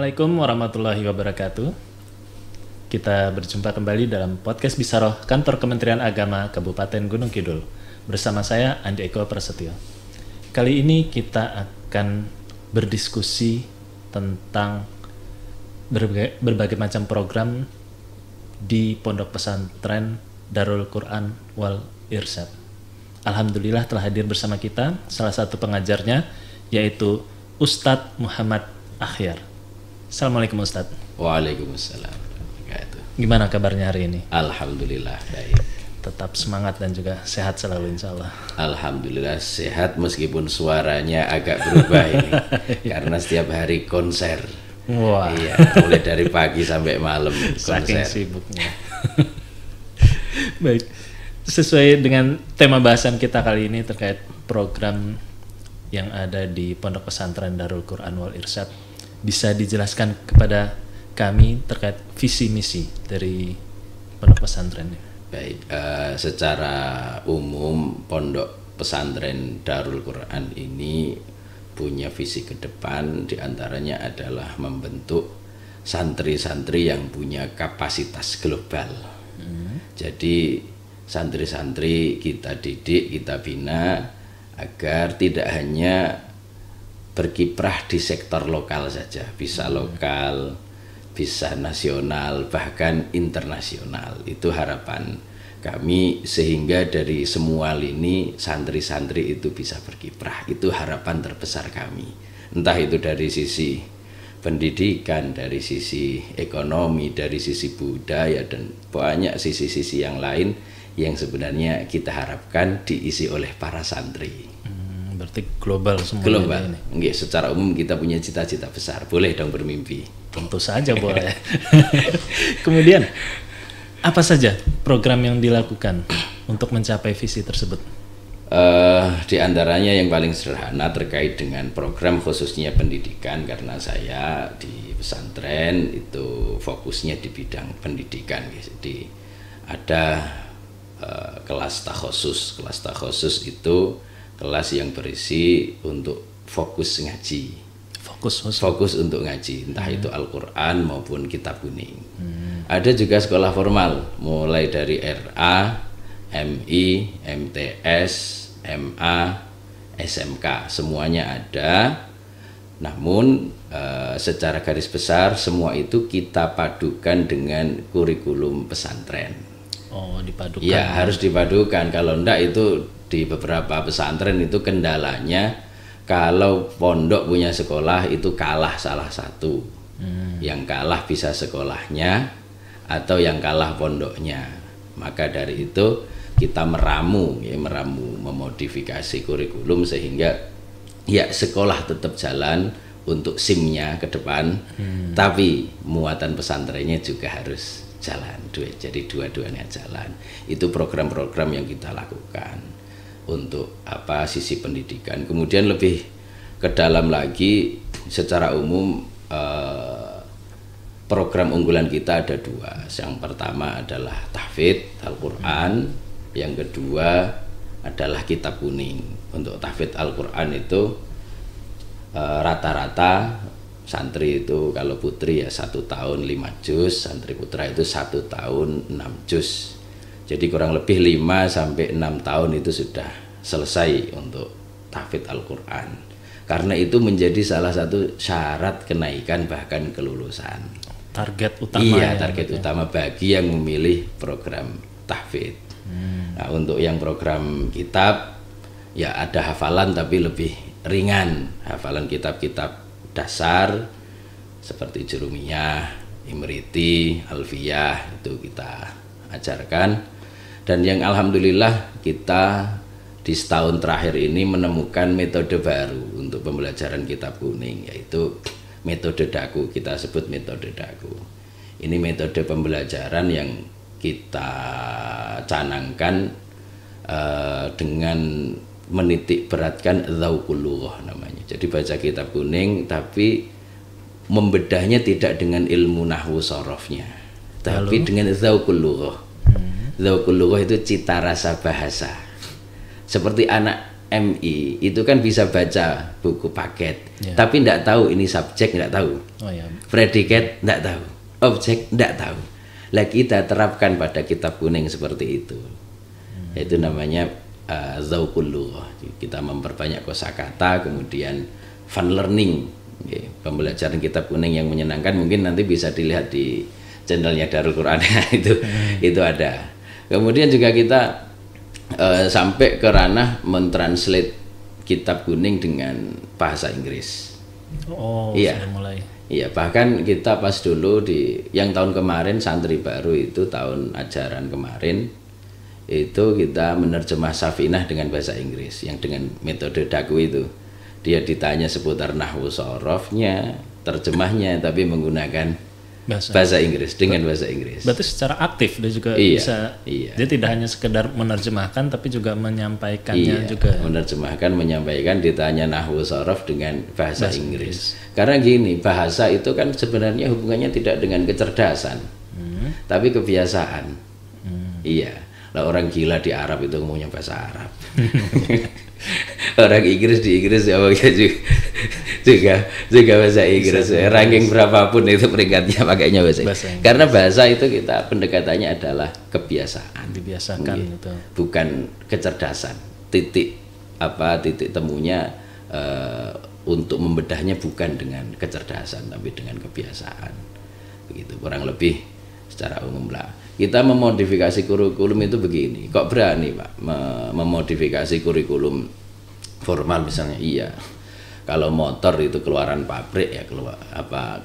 Assalamualaikum warahmatullahi wabarakatuh. Kita berjumpa kembali dalam podcast Bisaroh Kantor Kementerian Agama Kabupaten Gunung Kidul. Bersama saya Andi Eko Prasetyo. Kali ini kita akan berdiskusi tentang berbagai macam program di Pondok Pesantren Darul Quran wal Irsyad. Alhamdulillah telah hadir bersama kita salah satu pengajarnya, yaitu Ustadz Muhammad Akhyar. Assalamualaikum Ustadz. Waalaikumsalam. Gimana kabarnya hari ini? Alhamdulillah baik. Tetap semangat dan juga sehat selalu insya Allah. Alhamdulillah sehat meskipun suaranya agak berubah ini karena setiap hari konser. Wah. Iya, mulai dari pagi sampai malam konser. Saking sibuknya. Baik, sesuai dengan tema bahasan kita kali ini terkait program yang ada di Pondok Pesantren Darul Quran wal Irsyad, bisa dijelaskan kepada kami terkait visi misi dari Pondok Pesantren? Baik, secara umum Pondok Pesantren Darul Quran ini punya visi ke depan, diantaranya adalah membentuk santri-santri yang punya kapasitas global. Jadi santri-santri kita didik, kita bina agar tidak hanya berkiprah di sektor lokal saja, bisa lokal, bisa nasional, bahkan internasional. Itu harapan kami, sehingga dari semua lini santri-santri itu bisa berkiprah. Itu harapan terbesar kami. Entah itu dari sisi pendidikan, dari sisi ekonomi, dari sisi budaya, dan banyak sisi-sisi yang lain yang sebenarnya kita harapkan diisi oleh para santri. Berarti global semua. Global. Nggih, secara umum kita punya cita-cita besar. Boleh dong bermimpi. Tentu saja boleh. Kemudian apa saja program yang dilakukan untuk mencapai visi tersebut? Di antaranya yang paling sederhana terkait dengan program khususnya pendidikan, karena saya di pesantren itu fokusnya di bidang pendidikan. Jadi ada kelas takhusus. Kelas takhusus itu kelas yang berisi untuk fokus ngaji. Fokus untuk ngaji, entah itu Al-Quran maupun kitab kuning. Ada juga sekolah formal, mulai dari RA, MI, MTS, MA, SMK, semuanya ada. Namun secara garis besar semua itu kita padukan dengan kurikulum pesantren. Oh, dipadukan. Ya, harus dipadukan. Kalau enggak itu di beberapa pesantren itu kendalanya, kalau pondok punya sekolah itu kalah salah satu. Yang kalah bisa sekolahnya atau yang kalah pondoknya. Maka dari itu kita meramu, memodifikasi kurikulum sehingga ya sekolah tetap jalan untuk SIM-nya ke depan, tapi muatan pesantrennya juga harus jalan. Jadi dua-duanya jalan. Itu program-program yang kita lakukan untuk sisi pendidikan. Kemudian lebih ke dalam lagi, secara umum program unggulan kita ada dua. Yang pertama adalah tahfidz Al-Quran, yang kedua adalah kitab kuning. Untuk tahfidz Al-Quran itu rata-rata santri itu kalau putri ya 1 tahun 5 juz, santri putra itu 1 tahun 6 juz. Jadi kurang lebih 5 sampai 6 tahun itu sudah selesai untuk tahfidz Al-Quran. Karena itu menjadi salah satu syarat kenaikan bahkan kelulusan. Target utama. Iya, target utama bagi yang memilih program tahfidz. Nah, untuk yang program kitab ya ada hafalan tapi lebih ringan. Hafalan kitab-kitab dasar seperti Jurumiyah, Imriti, Alfiyah itu kita ajarkan. Dan yang alhamdulillah kita di setahun terakhir ini menemukan metode baru untuk pembelajaran kitab kuning, yaitu metode daku. Kita sebut metode daku. Ini metode pembelajaran yang kita canangkan dengan menitik beratkan dzauqul lughah namanya. Jadi baca kitab kuning tapi membedahnya tidak dengan ilmu nahwu sorofnya, tapi dengan dzauqul lughah. Dzauqul lughah itu cita rasa bahasa. Seperti anak MI itu kan bisa baca buku paket, Ya. tapi tidak tahu ini subjek, tidak tahu, Oh ya. predikat tidak tahu, objek tidak tahu. Lah kita terapkan pada kitab kuning seperti itu. Itu namanya Zauqul Lughah. Kita memperbanyak kosakata, kemudian fun learning, pembelajaran kitab kuning yang menyenangkan. Mungkin nanti bisa dilihat di channelnya Darul Quran itu ada. Kemudian juga kita sampai ke ranah mentranslate kitab kuning dengan bahasa Inggris. Oh, Iya. sudah mulai. Iya, bahkan kita pas dulu yang tahun kemarin santri baru itu tahun ajaran kemarin itu kita menerjemah Safinah dengan bahasa Inggris yang dengan metode daku itu. Dia ditanya seputar nahwu sorofnya, terjemahnya tapi menggunakan bahasa Inggris dengan bahasa Inggris. Berarti secara aktif dia juga Iya, bisa. iya. Dia tidak hanya sekedar menerjemahkan tapi juga menyampaikannya juga. Menerjemahkan, menyampaikan, ditanya nahwu sorof dengan bahasa Inggris. Karena gini, bahasa itu kan sebenarnya hubungannya tidak dengan kecerdasan, tapi kebiasaan. Iya, lah orang gila di Arab itu ngomongnya bahasa Arab. Orang Inggris di Inggris ya juga bahasa Inggris. Ranking berapapun itu peringkatnya pakainya bahasa Inggris. Karena bahasa itu kita pendekatannya adalah kebiasaan. Dibiasakan itu. Bukan kecerdasan. Titik temunya untuk membedahnya bukan dengan kecerdasan tapi dengan kebiasaan. Begitu kurang lebih secara umum lah. Kita memodifikasi kurikulum itu begini. Kok berani Pak memodifikasi kurikulum formal misalnya? Iya. Kalau motor itu keluaran pabrik ya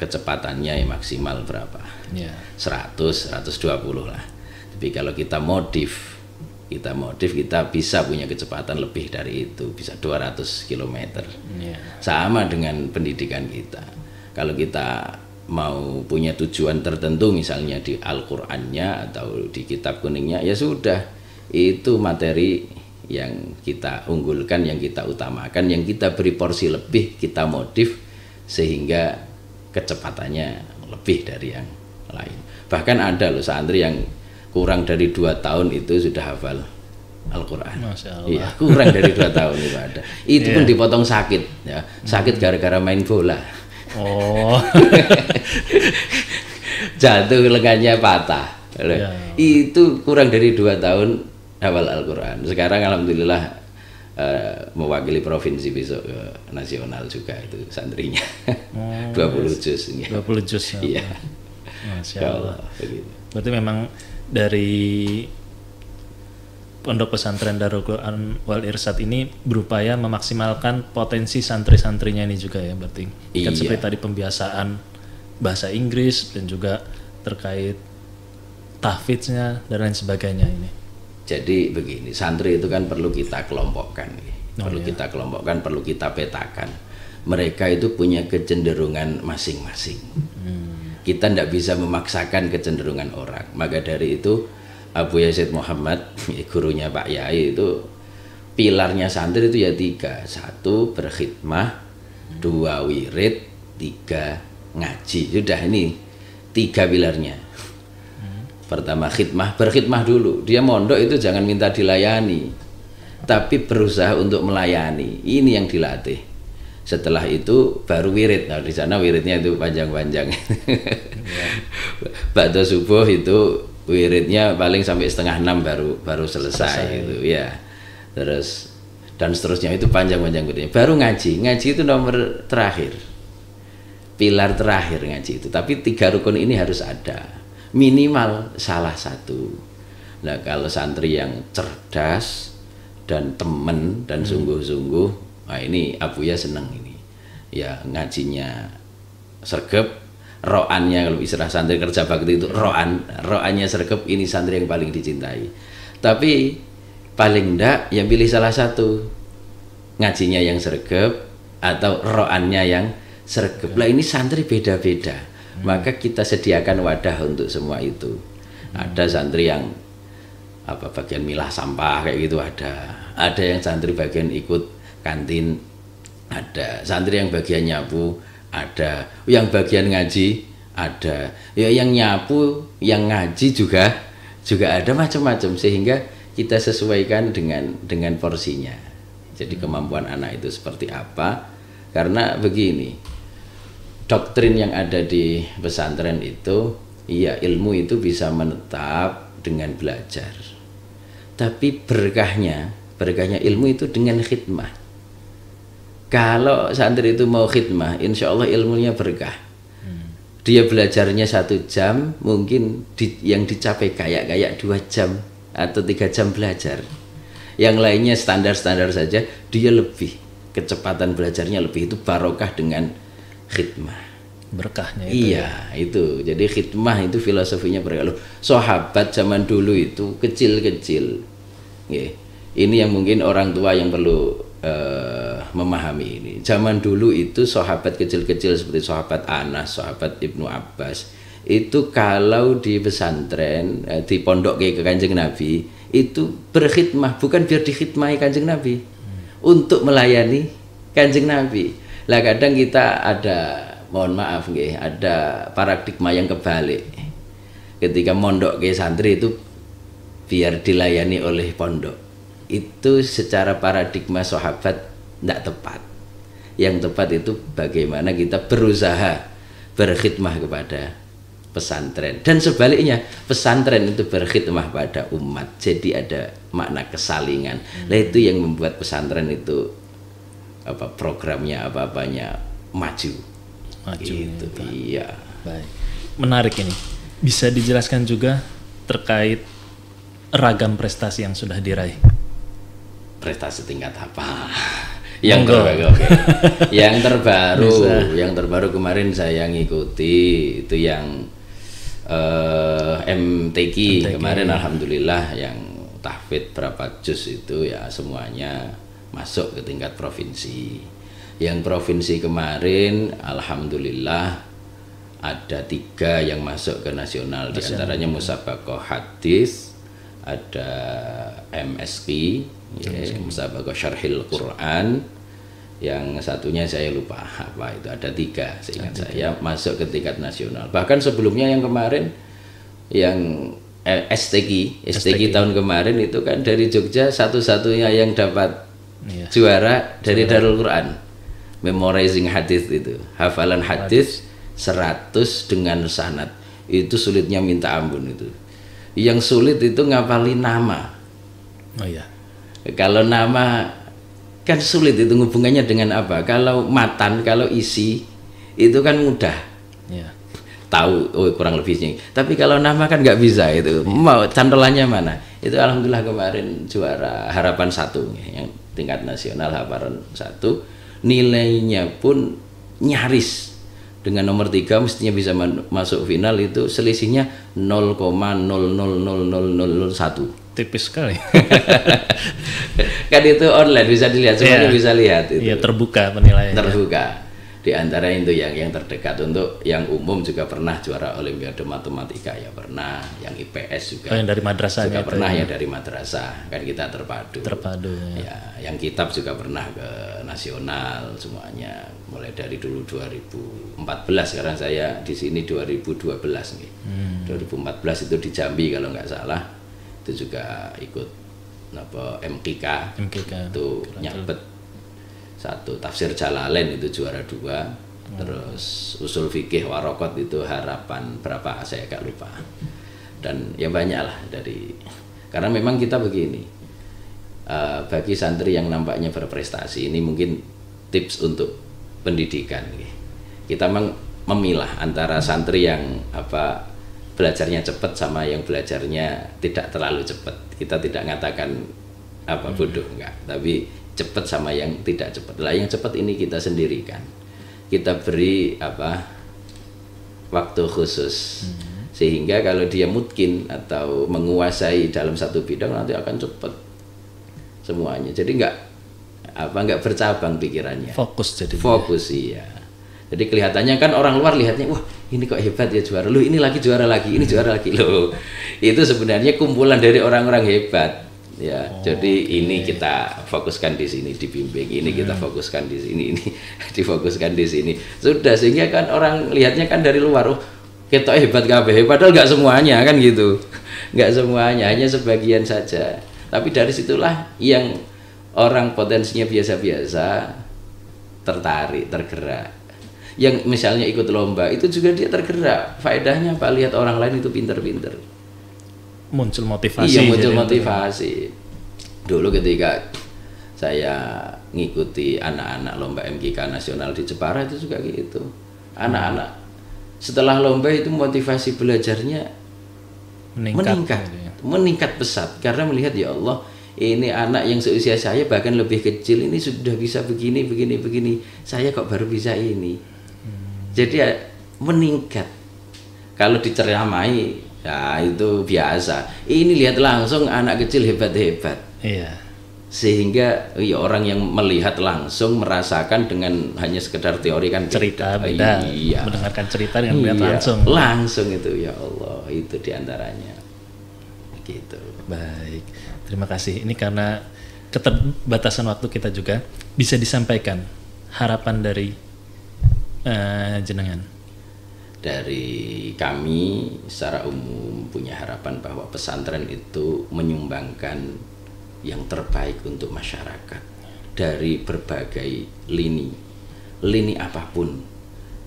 kecepatannya ya maksimal berapa? Ya. 100, 120 lah. Tapi kalau kita modif kita bisa punya kecepatan lebih dari itu, bisa 200 km. Ya. Sama dengan pendidikan kita. Kalau kita mau punya tujuan tertentu misalnya di Al-Qur'annya atau di kitab kuningnya, ya sudah, itu materi yang kita unggulkan, yang kita utamakan, yang kita beri porsi lebih, kita modif sehingga kecepatannya lebih dari yang lain. Bahkan ada loh santri yang kurang dari 2 tahun itu sudah hafal Al-Quran. Iya, kurang dari 2 tahun itu ada. Itu pun dipotong sakit ya. Sakit gara-gara main bola. Oh. Jatuh lengannya patah. Ya. Itu kurang dari 2 tahun hafal Al-Quran. Sekarang alhamdulillah mewakili provinsi besok ke nasional juga itu santrinya. 20 juz. 20 juz. Iya. Masya Allah. Berarti memang dari Pondok Pesantren Darul Quran Wal Irsyad ini berupaya memaksimalkan potensi santri-santrinya ini juga ya, berarti. Iya. Kan seperti tadi pembiasaan bahasa Inggris dan juga terkait tahfidznya dan lain sebagainya ini. Jadi begini, santri itu kan perlu kita kelompokkan, kita kelompokkan, perlu kita petakan. Mereka itu punya kecenderungan masing-masing. Kita tidak bisa memaksakan kecenderungan orang. Maka dari itu Abu Yazid Muhammad, gurunya Pak Yai, itu pilarnya santri itu ya 3. 1 berkhidmah, 2 wirid, 3 ngaji. Sudah, ini 3 pilarnya. Pertama khidmah, berkhidmah dulu. Dia mondok itu jangan minta dilayani, tapi berusaha untuk melayani. Ini yang dilatih. Setelah itu baru wirid. Nah, di sana wiridnya itu panjang-panjang. Ba'da subuh itu wiridnya paling sampai 5:30 baru selesai gitu ya. Terus dan seterusnya itu panjang-panjang wiridnya. Baru ngaji. Ngaji itu nomor terakhir. Pilar terakhir ngaji itu. Tapi 3 rukun ini harus ada. Minimal salah satu. Nah, kalau santri yang cerdas dan temen dan sungguh-sungguh, nah ini Abuya seneng ini. Ya ngajinya sergep, roannya kalau istilah santri kerja bakti itu roannya sergep, ini santri yang paling dicintai. Tapi paling ndak yang pilih salah satu, ngajinya yang sergep atau roannya yang sergep. Lah ini santri beda-beda. Maka kita sediakan wadah untuk semua itu. Ada santri yang bagian milah sampah kayak gitu ada yang santri bagian ikut kantin, ada santri yang bagian nyapu, ada yang bagian ngaji, ada ya yang nyapu, yang ngaji juga ada macam-macam, sehingga kita sesuaikan dengan porsinya. Jadi kemampuan anak itu seperti apa? Karena begini, doktrin yang ada di pesantren itu, iya ilmu itu bisa menetap dengan belajar. Tapi berkahnya ilmu itu dengan khidmah. Kalau santri itu mau khidmah, insya Allah ilmunya berkah. Dia belajarnya 1 jam, mungkin yang dicapai kayak 2 jam atau 3 jam belajar. Yang lainnya standar-standar saja, dia lebih kecepatan belajarnya lebih, itu barokah dengan khidmah. Berkahnya itu. Iya, itu. Jadi khidmah itu filosofinya berkah. Loh, sahabat zaman dulu itu kecil-kecil. Ini yang mungkin orang tua yang perlu memahami ini. Zaman dulu itu sahabat kecil-kecil seperti sahabat Anas, sahabat Ibnu Abbas, itu kalau di pesantren, di pondok ke Kanjeng Nabi, itu berkhidmah, bukan biar dikhidmahi Kanjeng Nabi, untuk melayani Kanjeng Nabi. Lah kadang kita ada, mohon maaf nggih, ada paradigma yang kebalik. Ketika mondok ke santri itu biar dilayani oleh pondok. Itu secara paradigma sahabat tidak tepat. Yang tepat itu bagaimana kita berusaha berkhidmah kepada pesantren, dan sebaliknya pesantren itu berkhidmah pada umat. Jadi ada makna kesalingan. Nah itu yang membuat pesantren itu programnya apa-apanya maju gitu. Iya. Baik. Menarik ini. Bisa dijelaskan juga terkait ragam prestasi yang sudah diraih. Prestasi tingkat apa? Yang terbaru, okay. yang terbaru kemarin saya ngikuti itu yang MTQ kemarin, alhamdulillah yang tahfidz berapa juz itu ya semuanya masuk ke tingkat provinsi. Yang provinsi kemarin alhamdulillah ada 3 yang masuk ke nasional, diantaranya Musabaqah Hadis, ada MSQ, Musabaqah Syarhil Quran, yang satunya saya lupa apa itu, ada 3 seingat saya masuk ke tingkat nasional. Bahkan sebelumnya yang kemarin yang STQ tahun kemarin itu kan dari Jogja satu-satunya yang dapat juara dari Darul Quran, memorizing hadis itu, hafalan hadis 100 dengan sanad. Itu sulitnya minta ampun itu. Yang sulit itu ngapalin nama. Oh iya. Kalau nama kan sulit, itu hubungannya dengan apa? Kalau matan, kalau isi itu kan mudah. Yeah. Tahu kurang lebihnya. Tapi kalau nama kan nggak bisa itu. Mau cantolannya mana? Itu alhamdulillah kemarin juara harapan 1 yang tingkat nasional, harapan 1. Nilainya pun nyaris dengan nomor 3 mestinya bisa masuk final, itu selisihnya 0,000001. Tipis sekali. Kan itu online bisa dilihat, semuanya bisa lihat itu. Iya, terbuka penilaiannya. Terbuka. Di antara itu yang terdekat. Untuk yang umum juga pernah juara olimpiade matematika ya pernah, yang IPS juga. Oh, yang dari madrasah juga pernah ya. Yang dari madrasah. Kan kita terpadu. Ya, yang kitab juga pernah ke nasional semuanya. Mulai dari dulu 2014, sekarang saya di sini 2012 nih. 2014 itu di Jambi kalau nggak salah. Itu juga ikut MKK itu nyabet 1 tafsir Jalalain itu juara 2. Terus usul fikih warokot itu harapan berapa saya agak lupa. Dan ya banyak lah karena memang kita begini, bagi santri yang nampaknya berprestasi ini mungkin tips untuk pendidikan. Kita memang memilah antara santri yang belajarnya cepat sama yang belajarnya tidak terlalu cepat. Kita tidak mengatakan bodoh, enggak, tapi cepat sama yang tidak cepat. Lah yang cepat ini kita sendirikan. Kita beri waktu khusus. Sehingga kalau dia mungkin atau menguasai dalam satu bidang nanti akan cepat semuanya. Jadi enggak bercabang pikirannya. Fokus jadi. Fokus, iya. Jadi kelihatannya kan orang luar lihatnya, wah ini kok hebat ya juara, loh ini lagi juara lagi, ini juara lagi loh. Itu sebenarnya kumpulan dari orang-orang hebat. Ya, jadi ini kita fokuskan di sini, dibimbing, ini kita fokuskan di sini, ini difokuskan di sini. Sudah, sehingga kan orang lihatnya kan dari luar, oh kita hebat kabeh, padahal nggak semuanya kan gitu. Nggak semuanya, hanya sebagian saja. Tapi dari situlah yang orang potensinya biasa-biasa tertarik, tergerak. Yang misalnya ikut lomba itu juga dia tergerak. Faedahnya apa? Lihat orang lain itu pinter-pinter. Muncul motivasi. Iya, muncul motivasi. Dulu ketika saya ngikuti anak-anak lomba MGK nasional di Jepara itu juga gitu. Anak-anak setelah lomba itu motivasi belajarnya meningkat pesat karena melihat ya Allah, ini anak yang seusia saya bahkan lebih kecil ini sudah bisa begini. Saya kok baru bisa ini. Jadi ya meningkat. Kalau diceramai ya itu biasa. Ini lihat langsung anak kecil hebat-hebat. Iya. Sehingga ya orang yang melihat langsung merasakan dengan hanya sekedar teori kan cerita beda. Iya. Mendengarkan cerita dengan melihat langsung. Langsung itu ya Allah, itu diantaranya. Gitu. Baik. Terima kasih. Ini karena keterbatasan waktu kita juga bisa disampaikan harapan dari jenengan. Dari kami secara umum punya harapan bahwa pesantren itu menyumbangkan yang terbaik untuk masyarakat dari berbagai lini apapun.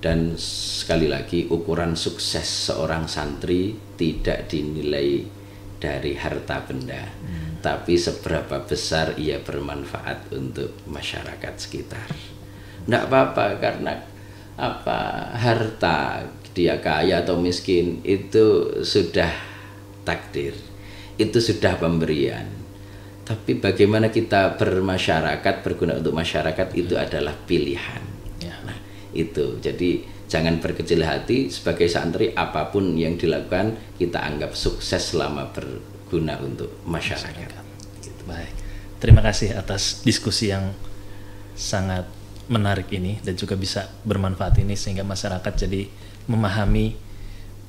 Dan sekali lagi ukuran sukses seorang santri tidak dinilai dari harta benda, tapi seberapa besar ia bermanfaat untuk masyarakat sekitar. Tidak apa-apa karena harta dia kaya atau miskin itu sudah takdir, itu sudah pemberian. Tapi bagaimana kita bermasyarakat, berguna untuk masyarakat itu adalah pilihan. Nah, itu. Jadi jangan berkecil hati sebagai santri, apapun yang dilakukan kita anggap sukses selama berguna untuk masyarakat. Gitu. Baik. Terima kasih atas diskusi yang sangat menarik ini dan juga bisa bermanfaat ini sehingga masyarakat jadi memahami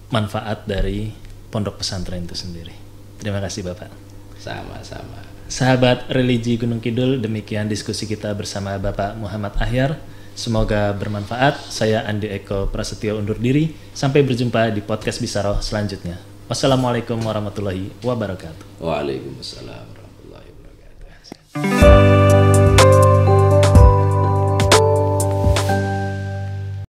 manfaat dari pondok pesantren itu sendiri. Terima kasih Bapak. Sama-sama. Sahabat Religi Gunung Kidul, demikian diskusi kita bersama Bapak Muhammad Ahyar. Semoga bermanfaat. Saya Andi Eko Prasetyo undur diri. Sampai berjumpa di podcast Bisaroh selanjutnya. Wassalamualaikum warahmatullahi wabarakatuh. Waalaikumsalam.